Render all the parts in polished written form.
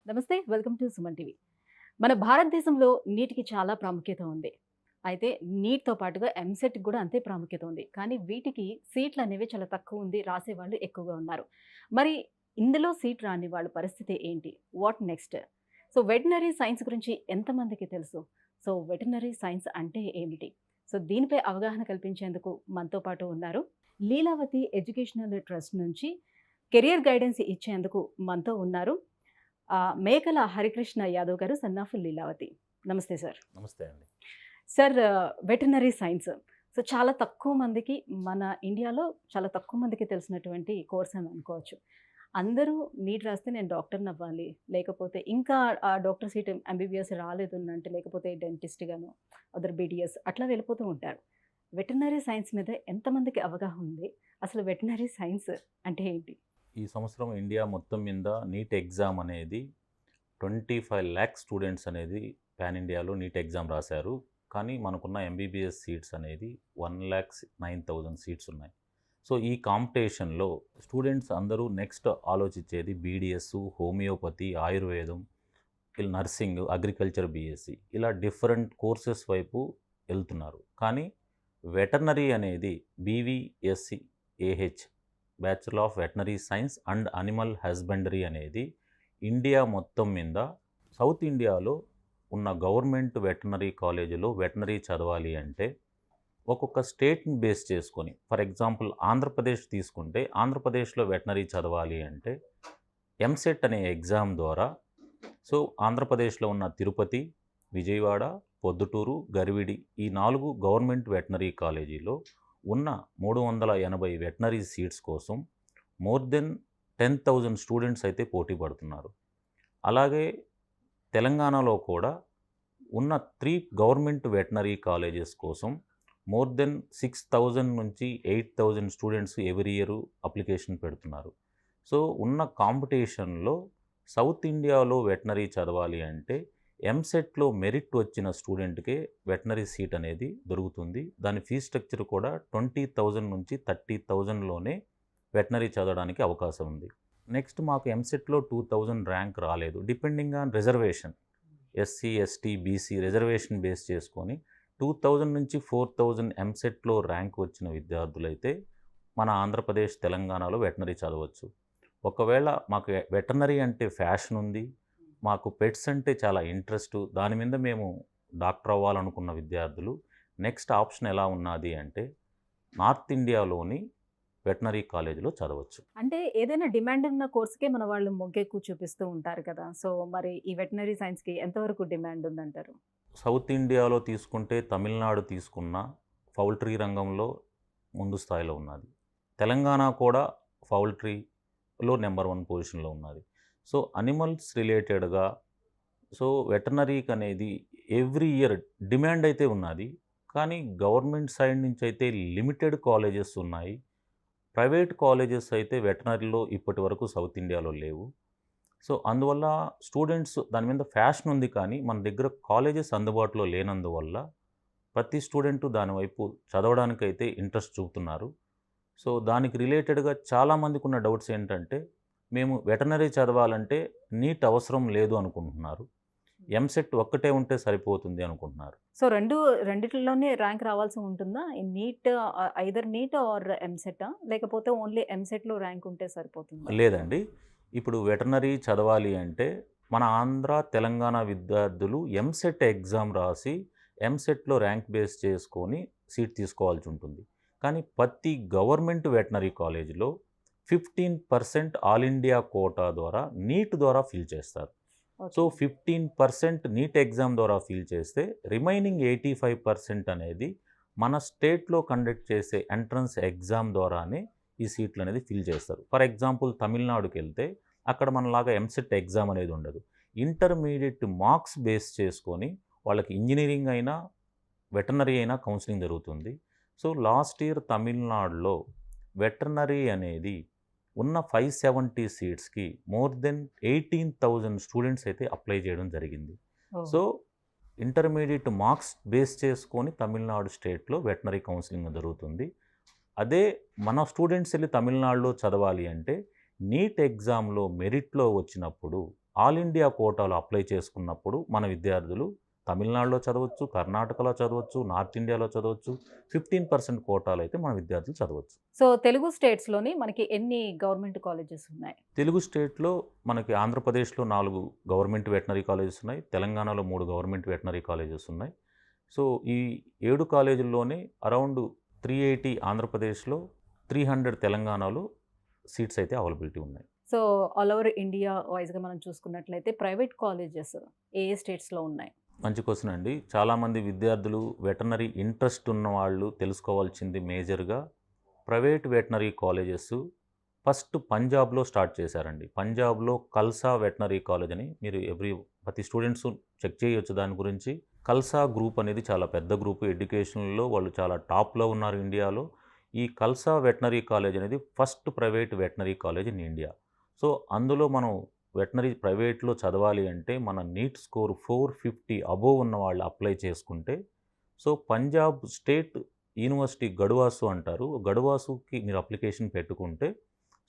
నమస్తే. Welcome to Suman TV. మన భారతదేశంలో నీట్‌కి చాలా ప్రాముఖ్యత ఉంది. అయితే నీట్‌తో పాటుగా ఎంసెట్‌కి కూడా అంతే ప్రాముఖ్యత ఉంది. కానీ వీటికి సీట్లనేవి చాలా తక్కువుంది. రాసేవాళ్ళు ఎక్కువగా ఉన్నారు. మరి ఇందులో సీట్ రాని వాళ్ళ పరిస్థితి ఏంటి? What next? So, veterinary science గురించి ఎంతమందికి తెలుసు? సో, వెటర్నరీ సైన్స్ అంటే ఏమిటి? సో, దీనిపై అవగాహన కల్పించేందుకు మనతో పాటు ఉన్నారు. లీలావతి ఎడ్యుకేషనల్ ట్రస్ట్ నుంచి కెరియర్ గైడెన్స్ ఇచ్చేందుకు మనతో ఉన్నారు. మేకల హరికృష్ణ యాదవ్ గారు, సన్ ఆఫ్ లీలావతి. నమస్తే సార్. నమస్తే అండి. సార్, వెటర్నరీ సైన్స్ సో, చాలా తక్కువ మందికి మన ఇండియాలో చాలా తక్కువ మందికి తెలిసినటువంటి కోర్స్ అని అనుకోవచ్చు. అందరూ నీట్ రాస్తే నేను డాక్టర్‌ని అవ్వాలి, లేకపోతే ఇంకా ఆ డాక్టర్ సీట్ ఎంబీబీఎస్ రాలేదు అంటే లేకపోతే డెంటిస్ట్ గాను, అదర్ బీడీఎస్ అట్లా వెళ్ళిపోతూ ఉంటారు. వెటర్నరీ సైన్స్ మీద ఎంతమందికి అవగాహన ఉంది? అసలు వెటర్నరీ సైన్స్ అంటే ఏంటి? ఈ సంవత్సరం ఇండియా మొత్తం మీద నీట్ ఎగ్జామ్ అనేది 25,00,000 స్టూడెంట్స్ అనేది పాన్ ఇండియాలో నీట్ ఎగ్జామ్ రాశారు. కానీ మనకున్న ఎంబీబీఎస్ సీట్స్ అనేది 1,09,000 సీట్స్ ఉన్నాయి. సో ఈ కాంపిటీషన్‌లో స్టూడెంట్స్ అందరూ నెక్స్ట్ ఆలోచించేది బీడీఎస్, హోమియోపతి, ఆయుర్వేదం, ఇలా నర్సింగ్, అగ్రికల్చర్ బీఎస్సీ ఇలా డిఫరెంట్ కోర్సెస్ వైపు వెళ్తున్నారు. కానీ వెటర్నరీ అనేది BVSc AH bachelor of veterinary science and animal husbandry అనేది ఇండియా మొత్తం మీద సౌత్ ఇండియాలో ఉన్న గవర్నమెంట్ వెటర్నరీ కాలేజీలో వెటర్నరీ చదవాలి అంటే ఒక్కొక్క స్టేట్ని బేస్ చేసుకొని, ఫర్ ఎగ్జాంపుల్ ఆంధ్రప్రదేశ్ తీసుకుంటే ఆంధ్రప్రదేశ్లో వెటర్నరీ చదవాలి అంటే ఎంసెట్ అనే ఎగ్జామ్ ద్వారా ఆంధ్రప్రదేశ్లో ఉన్న తిరుపతి, విజయవాడ, పొద్దుటూరు, గరివిడి ఈ 4 గవర్నమెంట్ వెటర్నరీ కాలేజీలో ఉన్న 380 వెటర్నరీ సీట్స్ కోసం మోర్ దెన్ 10,000 స్టూడెంట్స్ అయితే పోటీ పడుతున్నారు. అలాగే తెలంగాణలో కూడా ఉన్న 3 గవర్నమెంట్ వెటర్నరీ కాలేజెస్ కోసం మోర్ దెన్ 6,000 నుంచి 8,000 స్టూడెంట్స్ ఎవ్రీ ఇయర్ అప్లికేషన్ పెడుతున్నారు. సో ఉన్న కాంపిటీషన్‌లో సౌత్ ఇండియాలో వెటర్నరీ చదవాలి అంటే ఎంసెట్‌లో మెరిట్ వచ్చిన స్టూడెంట్‌కే వెటర్నరీ సీట్ అనేది దొరుకుతుంది. దాని ఫీ స్ట్రక్చర్ కూడా 20,000 నుంచి 30,000లోనే వెటర్నరీ చదవడానికి అవకాశం ఉంది. నెక్స్ట్ మాకు ఎంసెట్‌లో 2,000 ర్యాంక్ రాలేదు. Depending on reservation. SC, ST, BC reservation base చేసుకొని 2,000 నుంచి 4,000 ఎంసెట్‌లో ర్యాంక్ వచ్చిన విద్యార్థులైతే మన ఆంధ్రప్రదేశ్, తెలంగాణలో వెటర్నరీ చదవచ్చు. ఒకవేళ మాకు వెటర్నరీ అంటే ఫ్యాషన్ ఉంది, మాకు పెట్స్ అంటే చాలా ఇంట్రెస్ట్, దాని మీద మేము డాక్టర్ అవ్వాలనుకున్న విద్యార్థులు నెక్స్ట్ ఆప్షన్ ఎలా ఉన్నది అంటే నార్త్ ఇండియాలోని వెటర్నరీ కాలేజీలో చదవచ్చు. అంటే ఏదైనా డిమాండ్ ఉన్న కోర్స్‌కే మన వాళ్ళు మొగ్గెక్కువ చూపిస్తూ ఉంటారు కదా! సో, మరి ఈ వెటర్నరీ సైన్స్‌కి ఎంతవరకు డిమాండ్ ఉందంటారు? సౌత్ ఇండియాలో తీసుకుంటే తమిళనాడు తీసుకున్న పౌల్ట్రీ రంగంలో ముందు స్థాయిలో ఉన్నది. తెలంగాణ కూడా పౌల్ట్రీలో నెంబర్ 1 పొజిషన్‌లో ఉన్నది. సో అనిమల్స్ రిలేటెడ్‌గా వెటర్నరీకి అనేది ఎవ్రీ ఇయర్ డిమాండ్ అయితే ఉన్నది. కానీ గవర్నమెంట్ సైడ్ నుంచి అయితే లిమిటెడ్ కాలేజెస్ ఉన్నాయి. ప్రైవేట్ కాలేజెస్ అయితే వెటర్నరీలో ఇప్పటివరకు సౌత్ ఇండియాలో లేవు. సో అందువల్ల స్టూడెంట్స్ దాని మీద ఫ్యాషన్ ఉంది, కానీ మన దగ్గర కాలేజెస్ అందుబాటులో లేనందువల్ల ప్రతి స్టూడెంటు దాని వైపు చదవడానికైతే ఇంట్రెస్ట్ చూపుతున్నారు. సో దానికి రిలేటెడ్‌గా చాలామందికి ఉన్న డౌట్స్ ఏంటంటే, మేము వెటర్నరీ చదవాలంటే నీట్ అవసరం లేదు అనుకుంటున్నారు. ఎంసెట్ ఒక్కటే ఉంటే సరిపోతుంది అనుకుంటున్నారు. సో, రెండిట్లలోనే ర్యాంక్ రావాల్సి ఉంటుందా? ఈ నీట్ ఐదర్ నీట్ ఆర్ ఎంసెట్టా? లేకపోతే ఓన్లీ ఎంసెట్‌లో ర్యాంక్ ఉంటే సరిపోతుందా? లేదండి. ఇప్పుడు వెటర్నరీ చదవాలి అంటే మన ఆంధ్ర, తెలంగాణ విద్యార్థులు ఎంసెట్ ఎగ్జామ్ రాసి ఎంసెట్‌లో ర్యాంక్ బేస్ చేసుకొని సీట్ తీసుకోవాల్సి ఉంటుంది. కానీ ప్రతి గవర్నమెంట్ వెటర్నరీ కాలేజీలో 15% ఆల్ ఇండియా కోటా ద్వారా నీట్ ద్వారా ఫిల్ చేస్తారు. So okay. 15% నీట్ ఎగ్జామ్ ద్వారా ఫిల్ చేస్తే రిమైనింగ్ 85% అనేది మన స్టేట్లో కండక్ట్ చేసే ఎంట్రన్స్ ఎగ్జామ్ ద్వారానే ఈ సీట్లు అనేది ఫిల్ చేస్తారు. ఫర్ ఎగ్జాంపుల్ తమిళనాడుకి వెళ్తే అక్కడ మనలాగా ఎంసెట్ ఎగ్జామ్ అనేది ఉండదు. ఇంటర్మీడియట్ మార్క్స్ బేస్ చేసుకొని వాళ్ళకి ఇంజనీరింగ్ అయినా వెటర్నరీ అయినా కౌన్సిలింగ్ జరుగుతుంది. సో లాస్ట్ ఇయర్ తమిళనాడులో వెటర్నరీ అనేది ఉన్న 570 సీట్స్‌కి మోర్ దెన్ 18,000 స్టూడెంట్స్ అయితే అప్లై చేయడం జరిగింది. ఓహ్! సో ఇంటర్మీడియట్ మార్క్స్ బేస్ చేసుకొని తమిళనాడు స్టేట్‌లో వెటర్నరీ కౌన్సిలింగ్ జరుగుతుంది. అదే మన స్టూడెంట్స్ వెళ్ళి తమిళనాడులో చదవాలి అంటే నీట్ ఎగ్జామ్‌లో మెరిట్‌లో వచ్చినప్పుడు ఆల్ ఇండియా కోటాలో అప్లై చేసుకున్నప్పుడు మన విద్యార్థులు తమిళనాడులో చదవచ్చు, కర్ణాటకలో చదవచ్చు, నార్త్ ఇండియాలో చదవచ్చు. 15% కోటాలో అయితే మన విద్యార్థులు చదవచ్చు. సో తెలుగు స్టేట్స్‌లోని మనకి ఎన్ని గవర్నమెంట్ కాలేజెస్ ఉన్నాయి? తెలుగు స్టేట్‌లో మనకి ఆంధ్రప్రదేశ్‌లో 4 గవర్నమెంట్ వెటర్నరీ కాలేజెస్ ఉన్నాయి. తెలంగాణలో 3 గవర్నమెంట్ వెటర్నరీ కాలేజెస్ ఉన్నాయి. సో ఈ 7 కాలేజీల్లోనే అరౌండ్ 380 ఆంధ్రప్రదేశ్‌లో, 300 తెలంగాణలో సీట్స్ అయితే అవైలబిలిటీ ఉన్నాయి. సో ఆల్ ఓవర్ ఇండియా వైస్‌గా మనం చూసుకున్నట్లయితే ప్రైవేట్ కాలేజెస్ ఏ స్టేట్స్‌లో ఉన్నాయి? మంచి క్వెషన్ అండి. చాలామంది విద్యార్థులు వెటర్నరీ ఇంట్రెస్ట్ ఉన్నవాళ్ళు తెలుసుకోవాల్సింది మేజర్‌గా ప్రైవేట్ వెటర్నరీ కాలేజెస్ ఫస్ట్ పంజాబ్‌లో స్టార్ట్ చేశారండి. పంజాబ్‌లో కల్సా వెటర్నరీ కాలేజ్ అని మీరు ప్రతి స్టూడెంట్స్ చెక్ చేయొచ్చు దాని గురించి. కల్సా గ్రూప్ అనేది చాలా పెద్ద గ్రూప్. ఎడ్యుకేషన్‌లో వాళ్ళు చాలా టాప్‌లో ఉన్నారు ఇండియాలో. ఈ కల్సా వెటర్నరీ కాలేజ్ అనేది first private veterinary college in India. So అందులో మనం వెటర్నరీ ప్రైవేట్‌లో చదవాలి అంటే మన నీట్ స్కోర్ 450 అబోవ్ ఉన్న వాళ్ళు అప్లై చేసుకుంటే, సో పంజాబ్ స్టేట్ యూనివర్సిటీ గడువాసు అంటారు. గడువాసుకి మీరు అప్లికేషన్ పెట్టుకుంటే,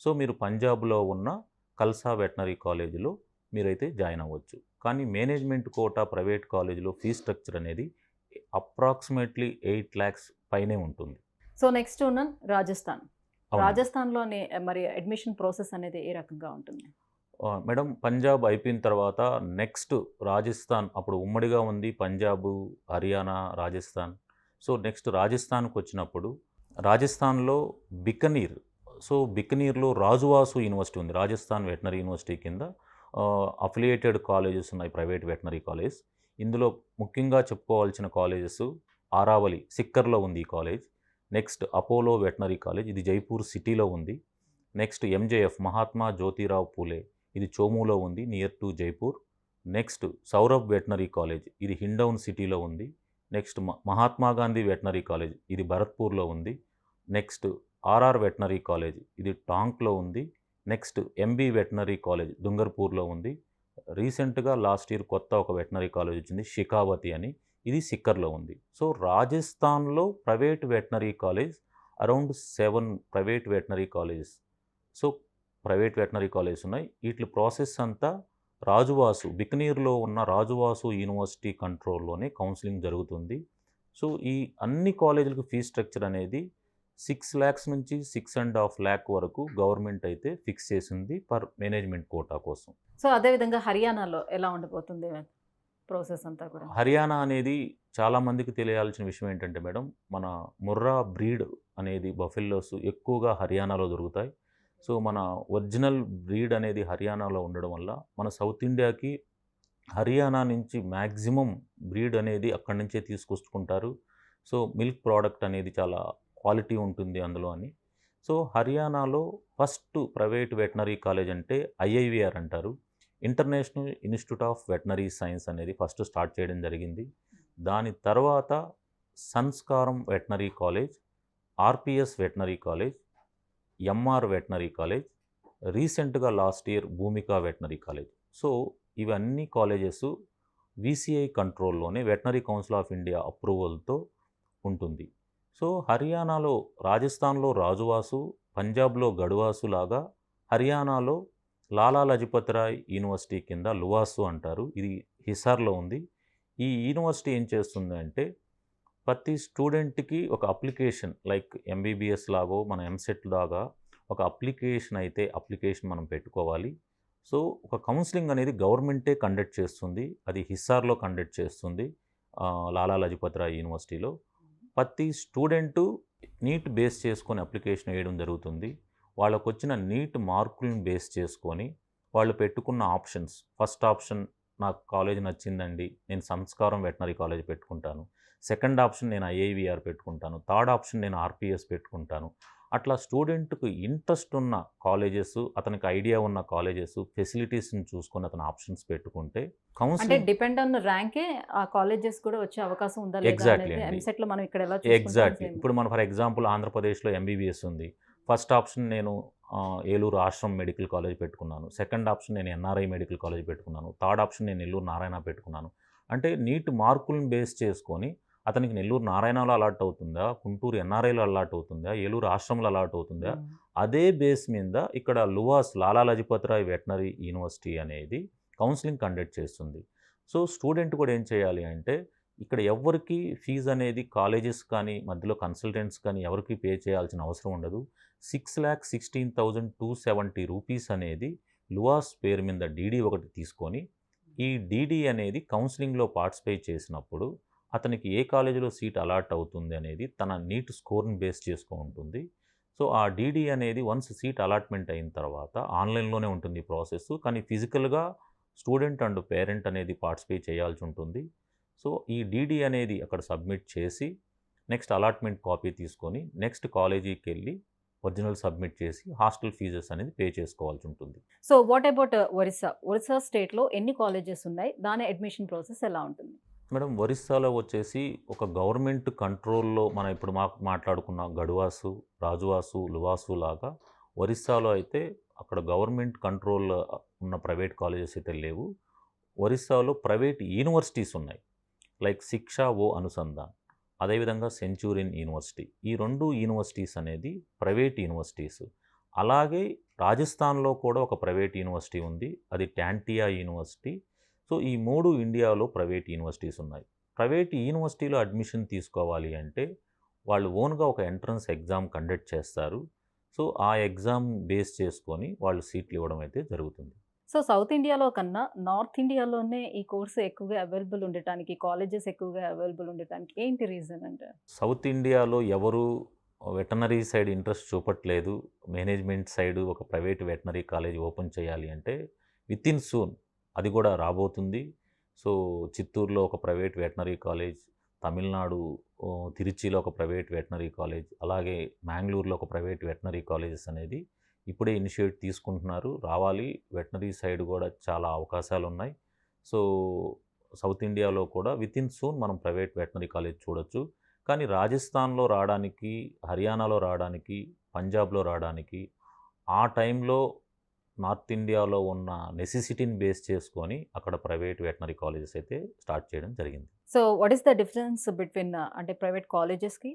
సో మీరు పంజాబ్‌లో ఉన్న కల్సా వెటర్నరీ కాలేజ్‌లో మీరైతే జాయిన్ అవ్వచ్చు. కానీ మేనేజ్మెంట్ కోటా ప్రైవేట్ కాలేజ్‌లో ఫీజ్ స్ట్రక్చర్ అనేది అప్రాక్సిమేట్లీ 8 లాక్స్ పైనే ఉంటుంది. సో నెక్స్ట్ ఉన్న రాజస్థాన్. అవునండి. రాజస్థాన్‌లోని మరి అడ్మిషన్ ప్రాసెస్ అనేది ఏ రకంగా ఉంటుంది? మేడం పంజాబ్ అయిపోయిన తర్వాత నెక్స్ట్ రాజస్థాన్ అప్పుడు ఉమ్మడిగా ఉంది పంజాబు, హర్యానా, రాజస్థాన్. సో నెక్స్ట్ రాజస్థాన్‌కి వచ్చినప్పుడు రాజస్థాన్‌లో బికనీర్. సో బికనీర్‌లో రాజువాసు యూనివర్సిటీ ఉంది. రాజస్థాన్ వెటర్నరీ యూనివర్సిటీ కింద అఫిలియేటెడ్ కాలేజెస్ ఉన్నాయి, ప్రైవేట్ వెటర్నరీ కాలేజ్. ఇందులో ముఖ్యంగా చెప్పుకోవాల్సిన కాలేజెస్ ఆరావలి, సిక్కర్‌లో ఉంది ఈ college. Next Apollo veterinary college, ఇది జైపూర్ సిటీలో ఉంది. నెక్స్ట్ ఎంజేఎఫ్ మహాత్మా జ్యోతిరావు పూలే, ఇది చోములో ఉంది, near to Jaipur. Next Saurabh veterinary college, ఇది హిండౌన్ సిటీలో ఉంది. Next Mahatma Gandhi veterinary college, ఇది భరత్పూర్లో ఉంది. నెక్స్ట్ ఆర్ఆర్ వెటర్నరీ కాలేజ్, ఇది టాంక్లో ఉంది. నెక్స్ట్ ఎంబీ వెటర్నరీ కాలేజ్ దుంగర్పూర్లో ఉంది. రీసెంట్గా లాస్ట్ ఇయర్ కొత్త ఒక వెటర్నరీ కాలేజ్ వచ్చింది షికావతి అని, ఇది సిక్కర్లో ఉంది. సో రాజస్థాన్లో private veterinary college around 7 private veterinary colleges. So private veterinary colleges ఉన్నాయి. వీటి ప్రాసెస్ అంతా రాజువాసు బికనీర్లో ఉన్న రాజువాసు యూనివర్సిటీ కంట్రోల్లోనే కౌన్సిలింగ్ జరుగుతుంది. సో ఈ అన్ని కాలేజీలకు ఫీజ్ స్ట్రక్చర్ అనేది 6 lakhs నుంచి 6.5 lakh వరకు గవర్నమెంట్ అయితే ఫిక్స్ చేసింది పర్ మేనేజ్మెంట్ కోటా కోసం. సో అదే విధంగా హర్యానాలో ఎలా ఉండబోతుంది ప్రాసెస్ అంతా కూడా? హర్యానా అనేది చాలామందికి తెలియాల్సిన విషయం ఏంటంటే మేడం, మన ముర్రా బ్రీడ్ అనేది బఫెల్లోస్ ఎక్కువగా హర్యానాలో దొరుకుతాయి. సో మన ఒరిజినల్ బ్రీడ్ అనేది హర్యానాలో ఉండడం వల్ల మన సౌత్ ఇండియాకి హర్యానా నుంచి మ్యాక్సిమం బ్రీడ్ అనేది అక్కడి నుంచే తీసుకొచ్చుకుంటారు. సో మిల్క్ ప్రోడక్ట్ అనేది చాలా క్వాలిటీ ఉంటుంది అందులో అని. సో హర్యానాలో ఫస్ట్ ప్రైవేట్ వెటర్నరీ కాలేజ్ అంటే ఐఐవిఆర్ అంటారు, international institute of veterinary science అనేది ఫస్ట్ స్టార్ట్ చేయడం జరిగింది. దాని తర్వాత Sanskaram veterinary college, RPS veterinary college, MR veterinary college, రీసెంట్గా last year Bhumika veterinary college. So ఇవన్నీ కాలేజెస్ విసిఐ కంట్రోల్లోనే వెటర్నరీ కౌన్సిల్ ఆఫ్ ఇండియా అప్రూవల్తో ఉంటుంది. సో హర్యానాలో రాజస్థాన్లో రాజువాసు, పంజాబ్లో గడువాసు లాగా హర్యానాలో లాలా లజపత్ రాయ్ యూనివర్సిటీ కింద లువాసు అంటారు, ఇది హిసార్లో ఉంది. ఈ యూనివర్సిటీ ఏం చేస్తుందంటే ప్రతి స్టూడెంట్కి ఒక అప్లికేషన్ లైక్ ఎంబీబీఎస్ లాగో మన ఎంసెట్ లాగా ఒక అప్లికేషన్ మనం పెట్టుకోవాలి. సో ఒక కౌన్సిలింగ్ అనేది గవర్నమెంటే కండక్ట్ చేస్తుంది, అది హిసార్లో కండక్ట్ చేస్తుంది లాలా లజపత్ రాయ్ యూనివర్సిటీలో. ప్రతి స్టూడెంటు నీట్ బేస్ చేసుకొని అప్లికేషన్ వేయడం జరుగుతుంది. వాళ్ళకు వచ్చిన నీట్ మార్కులను బేస్ చేసుకొని వాళ్ళు పెట్టుకున్న ఆప్షన్స్, ఫస్ట్ ఆప్షన్ నాకు కాలేజ్ నచ్చిందండి, నేను సంస్కారం వెటర్నరీ కాలేజ్ పెట్టుకుంటాను. సెకండ్ ఆప్షన్ నేను ఐఐవిఆర్ పెట్టుకుంటాను. థర్డ్ ఆప్షన్ నేను ఆర్పిఎస్ పెట్టుకుంటాను. అట్లా స్టూడెంట్కు ఇంట్రెస్ట్ ఉన్న కాలేజెస్, అతనికి ఐడియా ఉన్న కాలేజెస్, ఫెసిలిటీస్ని చూసుకొని అతను ఆప్షన్స్ పెట్టుకుంటే అంటే కౌన్సిలింగ్ డిపెండ్ ఆన్ ర్యాంకే ఆ కాలేజెస్ కూడా వచ్చే అవకాశం ఉందా లేదా ఎగ్జాక్ట్లీ అనేది అండి. ఎంసెట్ లో మనం ఇక్కడ ఎలా చూసుకుంటాం ఎగ్జాక్ట్లీ. సేమ్. ఇప్పుడు మన ఫర్ ఎగ్జాంపుల్ ఆంధ్రప్రదేశ్లో ఎంబీబీఎస్ ఉంది. ఫస్ట్ ఆప్షన్ నేను ఏలూరు ఆశ్రమ్ మెడికల్ కాలేజ్ పెట్టుకున్నాను. సెకండ్ ఆప్షన్ నేను ఎన్ఆర్ఐ మెడికల్ కాలేజ్ పెట్టుకున్నాను. థర్డ్ ఆప్షన్ నేను నెల్లూరు నారాయణ పెట్టుకున్నాను. అంటే నీట్ మార్కులను బేస్ చేసుకొని అతనికి నెల్లూరు నారాయణలో అలాట్ అవుతుందా, గుంటూరు ఎన్ఆర్ఐలో అలాట్ అవుతుందా, ఏలూరు ఆశ్రమంలో అలాట్ అవుతుందా, అదే బేస్ మీద ఇక్కడ లువాస్ లాలా లజపత్ రాయ్ వెటర్నరీ యూనివర్సిటీ అనేది కౌన్సిలింగ్ కండక్ట్ చేస్తుంది. సో స్టూడెంట్ కూడా ఏం చేయాలి అంటే ఇక్కడ ఎవ్వరికీ ఫీజు అనేది కాలేజెస్ కానీ మధ్యలో కన్సల్టెంట్స్ కానీ ఎవరికి పే చేయాల్సిన అవసరం ఉండదు. 6,16,270 రూపీస్ అనేది లువాస్ పేరు మీద డీడీ ఒకటి తీసుకొని ఈ డీడీ అనేది కౌన్సిలింగ్లో పార్టిసిపేట్ చేసినప్పుడు అతనికి ఏ కాలేజీలో సీట్ అలాట్ అవుతుంది అనేది తన నీట్ స్కోర్ని బేస్ చేసుకొని ఉంటుంది. సో ఆ డీడీ అనేది వన్స్ సీట్ అలాట్మెంట్ అయిన తర్వాత ఆన్లైన్లోనే ఉంటుంది ప్రాసెస్, కానీ ఫిజికల్గా స్టూడెంట్ అండ్ పేరెంట్ అనేది పార్టిసిపేట్ చేయాల్సి ఉంటుంది. సో ఈ డీడీ అనేది అక్కడ సబ్మిట్ చేసి నెక్స్ట్ అలాట్మెంట్ కాపీ తీసుకొని నెక్స్ట్ కాలేజీకి వెళ్ళి ఒరిజినల్ సబ్మిట్ చేసి హాస్టల్ ఫీజెస్ అనేది పే చేసుకోవాల్సి ఉంటుంది. So what about Orissa? Orissa స్టేట్‌లో ఎన్ని కాలేజెస్ ఉన్నాయి? దాని అడ్మిషన్ ప్రాసెస్ ఎలా ఉంటుంది? మేడం ఒరిస్సాలో వచ్చేసి ఒక గవర్నమెంట్ కంట్రోల్‌లో మనం ఇప్పుడు మాట్లాడుకున్న గడువాసు, రాజువాసు, లువాసు లాగా ఒరిస్సాలో అయితే అక్కడ గవర్నమెంట్ కంట్రోల్ ఉన్న ప్రైవేట్ కాలేజెస్ అయితే లేవు. ఒరిస్సాలో ప్రైవేట్ యూనివర్సిటీస్ ఉన్నాయి. లైక్ శిక్షా ఓ అనుసంధాన్, అదేవిధంగా సెంచూరియన్ యూనివర్సిటీ. ఈ 2 యూనివర్సిటీస్ అనేది ప్రైవేట్ యూనివర్సిటీస్. అలాగే రాజస్థాన్లో కూడా ఒక ప్రైవేట్ యూనివర్సిటీ ఉంది, అది టాంటియా యూనివర్సిటీ. సో ఈ 3 ఇండియాలో ప్రైవేట్ యూనివర్సిటీస్ ఉన్నాయి. ప్రైవేట్ యూనివర్సిటీలో అడ్మిషన్ తీసుకోవాలి అంటే వాళ్ళు ఓన్గా ఒక ఎంట్రన్స్ ఎగ్జామ్ కండక్ట్ చేస్తారు. సో ఆ ఎగ్జామ్ బేస్ చేసుకొని వాళ్ళు సీట్లు ఇవ్వడం అయితే జరుగుతుంది. సో సౌత్ ఇండియాలో కన్నా నార్త్ ఇండియాలోనే ఈ కోర్స్ ఎక్కువగా అవైలబుల్ ఉండటానికి, కాలేజెస్ ఎక్కువగా అవైలబుల్ ఉండటానికి ఏంటి రీజన్ అంటారు? సౌత్ ఇండియాలో ఎవరు వెటనరీ సైడ్ ఇంట్రెస్ట్ చూపట్లేదు. మేనేజ్మెంట్ సైడ్ ఒక ప్రైవేట్ వెటనరీ కాలేజ్ ఓపెన్ చేయాలి అంటే వితిన్ సూన్ అది కూడా రాబోతుంది. సో చిత్తూరులో ఒక ప్రైవేట్ వెటనరీ కాలేజ్, తమిళనాడు తిరుచిలో ఒక ప్రైవేట్ వెటనరీ కాలేజ్, అలాగే మ్యాంగ్లూరులో ఒక ప్రైవేట్ వెటనరీ కాలేజెస్ అనేది ఇప్పుడే ఇనిషియేట్ తీసుకుంటున్నారు. రావాలి, వెటనరీ సైడ్ కూడా చాలా అవకాశాలు ఉన్నాయి. సో సౌత్ ఇండియాలో కూడా వితిన్ సూన్ మనం ప్రైవేట్ వెటనరీ కాలేజ్ చూడొచ్చు. కానీ రాజస్థాన్లో రావడానికి, హర్యానాలో రావడానికి, పంజాబ్లో రావడానికి ఆ టైంలో నార్త్ ఇండియాలో ఉన్న నెసెసిటీని బేస్ చేసుకొని అక్కడ ప్రైవేట్ వెటనరీ కాలేజెస్ అయితే స్టార్ట్ చేయడం జరిగింది. So what is the difference between అంటే ప్రైవేట్ కాలేజెస్‌కి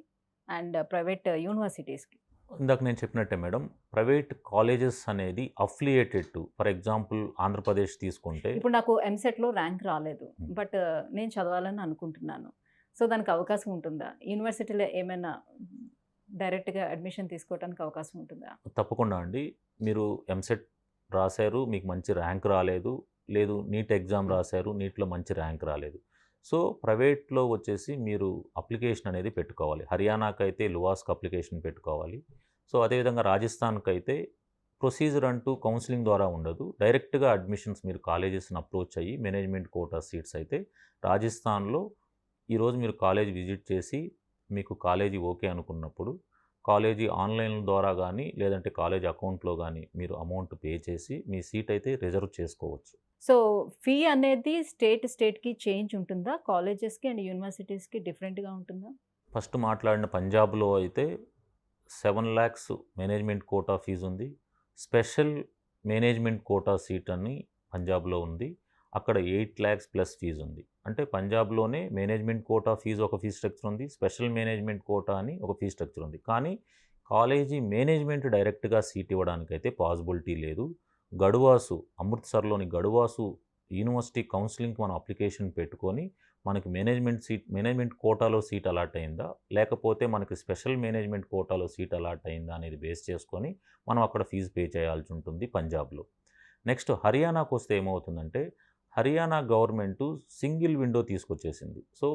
అండ్ ప్రైవేట్ యూనివర్సిటీస్‌కి? ఇందాక నేను చెప్పినట్టే మేడం, ప్రైవేట్ కాలేజెస్ అనేది affiliated to for example Andhra Pradesh తీసుకుంటే ఇప్పుడు నాకు ఎంసెట్‌లో ర్యాంక్ రాలేదు. Hmm. బట్ నేను చదవాలని అనుకుంటున్నాను. సో దానికి అవకాశం ఉంటుందా? యూనివర్సిటీలో ఏమైనా డైరెక్ట్‌గా అడ్మిషన్ తీసుకోవడానికి అవకాశం ఉంటుందా? తప్పకుండా అండి. మీరు ఎంసెట్ రాశారు, మీకు మంచి ర్యాంక్ రాలేదు, లేదు నీట్ ఎగ్జామ్ రాశారు, నీట్‌లో మంచి ర్యాంక్ రాలేదు. సో ప్రైవేట్‌లో వచ్చేసి మీరు అప్లికేషన్ అనేది పెట్టుకోవాలి. హర్యానాకైతే లువాస్‌కి అప్లికేషన్ పెట్టుకోవాలి. సో అదేవిధంగా రాజస్థాన్‌కైతే ప్రొసీజర్ అంటూ కౌన్సిలింగ్ ద్వారా ఉండదు. డైరెక్ట్‌గా అడ్మిషన్స్ మీరు కాలేజెస్‌ని అప్రోచ్ అయ్యి మేనేజ్మెంట్ కోటా సీట్స్ అయితే రాజస్థాన్‌లో ఈరోజు మీరు కాలేజ్ విజిట్ చేసి మీకు కాలేజీ ఓకే అనుకున్నప్పుడు కాలేజీ ఆన్లైన్ ద్వారా కానీ లేదంటే కాలేజ్ అకౌంట్లో కానీ మీరు అమౌంట్ పే చేసి మీ సీట్ అయితే రిజర్వ్ చేసుకోవచ్చు. సో ఫీ అనేది స్టేట్‌కి చేంజ్ ఉంటుందా? కాలేజెస్‌కి అండ్ యూనివర్సిటీస్‌కి డిఫరెంట్‌గా ఉంటుందా? ఫస్ట్ మాట్లాడిన పంజాబ్లో అయితే 7 lakhs మేనేజ్మెంట్ కోటా ఫీజు ఉంది. స్పెషల్ మేనేజ్మెంట్ కోటా సీట్ అని పంజాబ్లో ఉంది. అక్కడ 8 lakhs ప్లస్ ఫీజు ఉంది. అంటే పంజాబ్లోనే మేనేజ్మెంట్ కోటా ఫీజు ఒక ఫీజ్ స్ట్రక్చర్ ఉంది, స్పెషల్ మేనేజ్మెంట్ కోటా అని ఒక ఫీజ్ స్ట్రక్చర్ ఉంది. కానీ కాలేజీ మేనేజ్మెంట్ డైరెక్ట్గా సీట్ ఇవ్వడానికైతే పాసిబిలిటీ లేదు. గడువాసు, అమృత్సర్లోని గడువాసు యూనివర్సిటీ కౌన్సిలింగ్కి మనం అప్లికేషన్ పెట్టుకొని మనకి మేనేజ్మెంట్ కోటాలో సీట్ అలాట్ అయిందా, లేకపోతే మనకి స్పెషల్ మేనేజ్మెంట్ కోటాలో సీట్ అలాట్ అయిందా అనేది బేస్ చేసుకొని మనం అక్కడ ఫీజు పే చేయాల్సి ఉంటుంది పంజాబ్లో. నెక్స్ట్ హర్యానాకు వస్తే ఏమవుతుందంటే హర్యానా గవర్నమెంటు సింగిల్ విండో తీసుకొచ్చేసింది. సో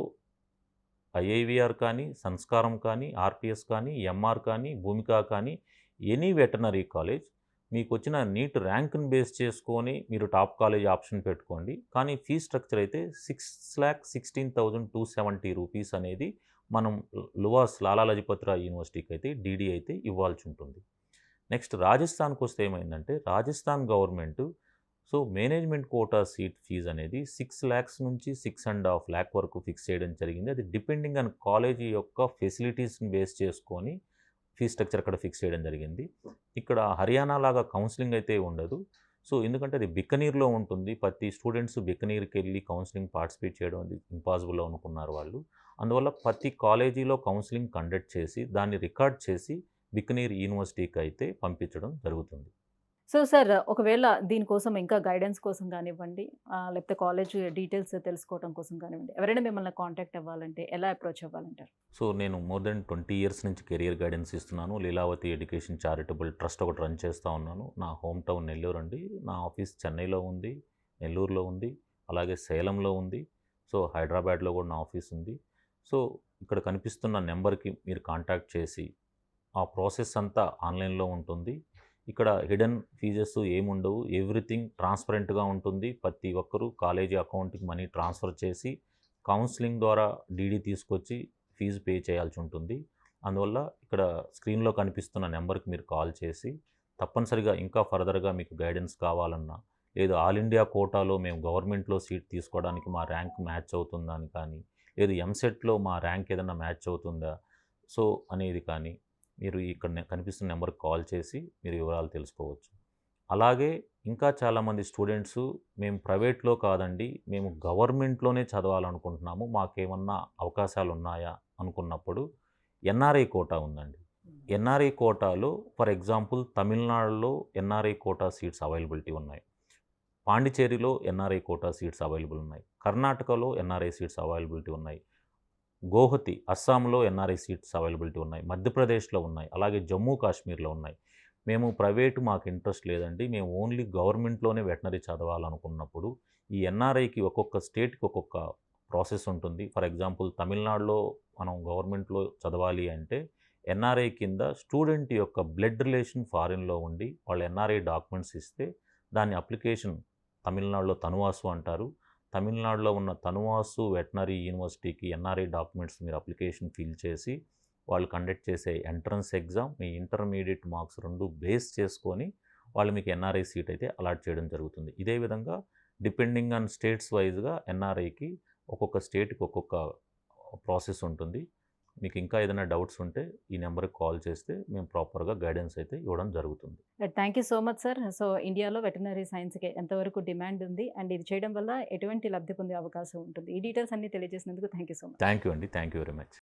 ఐఐవిఆర్ కానీ, సంస్కారం కానీ, ఆర్పిఎస్ కానీ, ఎంఆర్ కానీ, భూమిక కానీ ఎనీ వెటనరీ కాలేజ్ మీకు వచ్చిన నీట్ ర్యాంక్ని బేస్ చేసుకొని మీరు టాప్ కాలేజ్ ఆప్షన్ పెట్టుకోండి. కానీ ఫీ స్ట్రక్చర్ అయితే 6,16,270 రూపీస్ అనేది మనం లువాస్ లాలా లజపత్ రాయ్ యూనివర్సిటీకి అయితే డీడీ అయితే ఇవ్వాల్సి ఉంటుంది. నెక్స్ట్ రాజస్థాన్కి వస్తే ఏమైందంటే Rajasthan government so management quota seat fees అనేది 6 lakhs నుంచి 6.5 lakh వరకు ఫిక్స్ చేయడం జరిగింది. అది డిపెండింగ్ ఆన్ కాలేజీ యొక్క ఫెసిలిటీస్ని బేస్ చేసుకొని ఫీ స్ట్రక్చర్ అక్కడ ఫిక్స్ చేయడం జరిగింది. ఇక్కడ హర్యానా లాగా కౌన్సిలింగ్ అయితే ఉండదు. సో ఎందుకంటే అది బికనీర్లో ఉంటుంది. ప్రతి స్టూడెంట్స్ బికనీర్కి వెళ్ళి కౌన్సిలింగ్ పార్టిసిపేట్ చేయడం అది ఇంపాసిబుల్ అనుకున్నారు వాళ్ళు. అందువల్ల ప్రతి కాలేజీలో కౌన్సిలింగ్ కండక్ట్ చేసి దాన్ని రికార్డ్ చేసి బికనీర్ యూనివర్సిటీకి అయితే పంపించడం జరుగుతుంది. సో సార్ ఒకవేళ దీనికోసం ఇంకా గైడెన్స్ కోసం గానివ్వండి, లేకపోతే కాలేజ్ డీటెయిల్స్ తెలుసుకోవడం కోసం గానివ్వండి, ఎవరైనా మిమ్మల్ని కాంటాక్ట్ అవ్వాలంటే ఎలా అప్రోచ్ అవ్వాలంటారు? సో నేను మోర్ దెన్ 20 ఇయర్స్ నుంచి కెరియర్ గైడెన్స్ ఇస్తున్నాను. లీలావతి ఎడ్యుకేషన్ చారిటబుల్ ట్రస్ట్ ఒకటి రన్ చేస్తూ ఉన్నాను. నా హోమ్ టౌన్ నెల్లూరు అండి. నా ఆఫీస్ చెన్నైలో ఉంది, నెల్లూరులో ఉంది, అలాగే సేలంలో ఉంది. సో హైదరాబాద్లో కూడా నా ఆఫీస్ ఉంది. సో ఇక్కడ కనిపిస్తున్న నెంబర్కి మీరు కాంటాక్ట్ చేసి ఆ ప్రాసెస్ అంతా ఆన్లైన్లో ఉంటుంది. ఇక్కడ హిడెన్ ఫీజెస్ ఏముండవు. ఎవ్రీథింగ్ ట్రాన్స్పరెంట్గా ఉంటుంది. ప్రతి ఒక్కరూ కాలేజీ అకౌంట్కి మనీ ట్రాన్స్ఫర్ చేసి కౌన్సిలింగ్ ద్వారా డీడీ తీసుకొచ్చి ఫీజు పే చేయాల్సి ఉంటుంది. అందువల్ల ఇక్కడ స్క్రీన్లో కనిపిస్తున్న నెంబర్కి మీరు కాల్ చేసి తప్పనిసరిగా ఇంకా ఫర్దర్గా మీకు గైడెన్స్ కావాలన్నా, లేదు ఆల్ ఇండియా కోటాలో మేము గవర్నమెంట్లో సీట్ తీసుకోవడానికి మా ర్యాంక్ మ్యాచ్ అవుతుందా అని కానీ, లేదు ఎంసెట్లో మా ర్యాంక్ ఏదైనా మ్యాచ్ అవుతుందా సో అనేది కానీ మీరు ఇక్కడ కనిపిస్తున్న నెంబర్కి కాల్ చేసి మీరు వివరాలు తెలుసుకోవచ్చు. అలాగే ఇంకా చాలామంది స్టూడెంట్స్ మేము ప్రైవేట్లో కాదండి, మేము గవర్నమెంట్లోనే చదవాలనుకుంటున్నాము, మాకేమన్నా అవకాశాలు ఉన్నాయా అనుకున్నప్పుడు ఎన్ఆర్ఐ కోటా ఉందండి. ఎన్ఆర్ఐ కోటాలో ఫర్ ఎగ్జాంపుల్ తమిళనాడులో ఎన్ఆర్ఐ కోటా సీట్స్ అవైలబిలిటీ ఉన్నాయి. పాండిచేరిలో ఎన్ఆర్ఐ కోటా సీట్స్ అవైలబుల్ ఉన్నాయి. కర్ణాటకలో ఎన్ఆర్ఐ సీట్స్ అవైలబిలిటీ ఉన్నాయి. గోహతి అస్సాంలో ఎన్ఆర్ఐ సీట్స్ అవైలబిలిటీ ఉన్నాయి. మధ్యప్రదేశ్లో ఉన్నాయి. అలాగే జమ్మూ కాశ్మీర్లో ఉన్నాయి. మేము ప్రైవేటు మాకు ఇంట్రెస్ట్ లేదండి, మేము ఓన్లీ గవర్నమెంట్లోనే వెటనరీ చదవాలనుకున్నప్పుడు ఈ ఎన్ఆర్ఐకి ఒక్కొక్క స్టేట్కి ఒక్కొక్క ప్రాసెస్ ఉంటుంది. ఫర్ ఎగ్జాంపుల్ తమిళనాడులో మనం గవర్నమెంట్లో చదవాలి అంటే ఎన్ఆర్ఐ కింద స్టూడెంట్ యొక్క బ్లడ్ రిలేషన్ ఫారిన్లో ఉండి వాళ్ళు ఎన్ఆర్ఐ డాక్యుమెంట్స్ ఇస్తే దాని అప్లికేషన్ తమిళనాడులో తనువాసు అంటారు. తమిళనాడులో ఉన్న తనువాసు వెటనరీ యూనివర్సిటీకి ఎన్ఆర్ఐ డాక్యుమెంట్స్ మీరు అప్లికేషన్ ఫిల్ చేసి వాళ్ళు కండక్ట్ చేసే ఎంట్రన్స్ ఎగ్జామ్ మీ ఇంటర్మీడియట్ మార్క్స్ 2 బేస్ చేసుకొని వాళ్ళు మీకు ఎన్ఆర్ఐ సీట్ అయితే అలాట్ చేయడం జరుగుతుంది. ఇదే విధంగా డిపెండింగ్ ఆన్ స్టేట్స్ వైజ్గా ఎన్ఆర్ఐకి ఒక్కొక్క స్టేట్కి ఒక్కొక్క ప్రాసెస్ ఉంటుంది. మీకు ఇంకా ఏదైనా డౌట్స్ ఉంటే ఈ నెంబర్కి కాల్ చేస్తే మేము ప్రాపర్గా గైడెన్స్ అయితే ఇవ్వడం జరుగుతుంది. Thank you so much sir. So ఇండియాలో వెటర్నరీ సైన్స్‌కి ఎంతవరకు డిమాండ్ ఉంది? అండ్ ఇది చేయడం వల్ల ఎటువంటి లబ్ధి పొందే అవకాశం ఉంటుంది? ఈ డీటెయిల్స్ అన్నీ తెలియజేసినందుకు thank you so much. Thank you అండి. Thank you very much.